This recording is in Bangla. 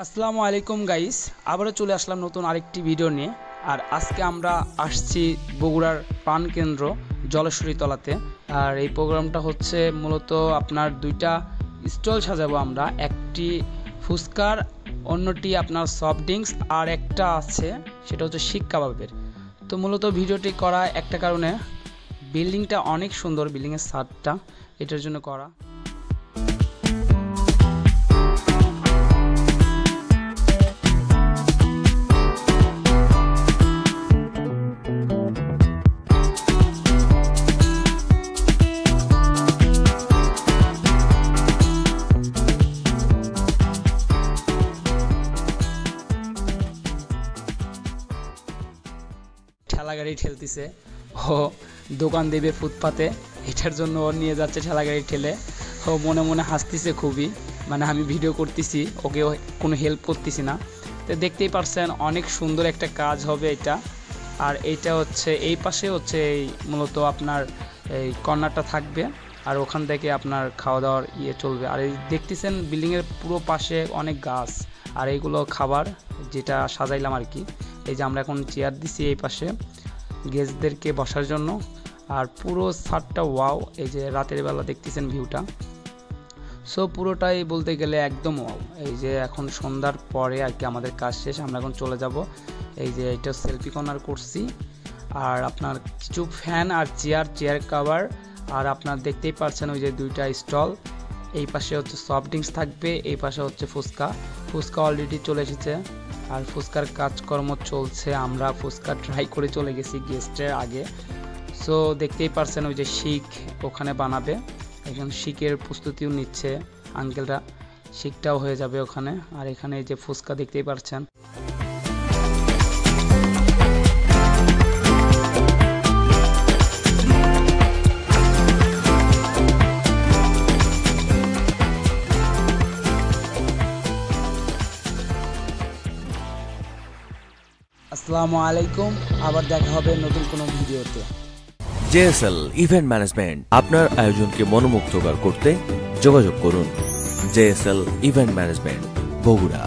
আসসালামু আলাইকুম গাইস, আবারও চলে আসলাম নতুন আরেকটি ভিডিও নিয়ে। আর আজকে আমরা আসছি বগুড়ার প্রাণকেন্দ্র জলেশ্বরী তলাতে। আর এই প্রোগ্রামটা হচ্ছে মূলত আপনার দুইটা স্টল সাজাবো আমরা, একটি ফুচকার, অন্যটি আপনার সফট ড্রিঙ্কস, আর একটা আছে সেটা হচ্ছে শিক কাবাবের। তো মূলত ভিডিওটি করা একটা কারণে, বিল্ডিংটা অনেক সুন্দর, বিল্ডিংয়ের ছাদটা এটার জন্য করা। ঠেলা গাড়ি ঠেলতেছে, ও দোকান দেবে ফুটপাতে, এটার জন্য ও নিয়ে যাচ্ছে ঠেলা গাড়ি ঠেলে। ও মনে মনে হাসতেছে খুবই, মানে আমি ভিডিও করতেছি, ওকে কোনো হেল্প করতেছি না। তো দেখতেই পারছেন অনেক সুন্দর একটা কাজ হবে এটা। আর এইটা হচ্ছে এই পাশে হচ্ছে এই মূলত আপনার এই কর্নারটা থাকবে, আর ওখান থেকে আপনার খাওয়া দাওয়ার চলবে। আর এই দেখতেছেন বিল্ডিংয়ের পুরো পাশে অনেক গাছ, আর এইগুলো খাবার যেটা সাজাইলাম আর কি। এই যে আমরা এখন চেয়ার দিছি এই পাশে গেস্টদেরকে বসার জন্য। আর পুরো ছাদটা ওয়াও, এই যে রাতের বেলা দেখতেছেন ভিউটা। সো পুরোটাই বলতে গেলে একদম ওয়াও। এই যে এখন সন্ধ্যার পরে আর কি আমাদের কাজ শেষ, আমরা এখন চলে যাব। এই যে এটা সেলফি কর্নার করছি, আর আপনার কিছু ফ্যান আর চেয়ার কাভার, আর আপনার দেখতেই পাচ্ছেন ওই যে দুইটা স্টল। এই পাশে হচ্ছে সফট ড্রিঙ্কস থাকবে, এই পাশে হচ্ছে ফুচকা অলরেডি চলে এসেছে, আর ফুচকার কাজকর্ম চলছে। আমরা ফুচকা ট্রাই করে চলে গেছি গেস্টের আগে। সো দেখতেই পারছেন ওই যে শিক ওখানে বানাবে, এখন শিকের প্রস্তুতিও নিচ্ছে আঙ্কেলরা, শিকটাও হয়ে যাবে ওখানে। আর এখানে এই যে ফুচকা দেখতেই পারছেন। আসসালামু আলাইকুম, আবার দেখা হবে নতুন কোনো ভিডিওতে। জেএসএল ইভেন্ট ম্যানেজমেন্ট আপনার আয়োজনকে মনোমুগ্ধকর করতে যোগাযোগ করুন। JSL event management, Bogura.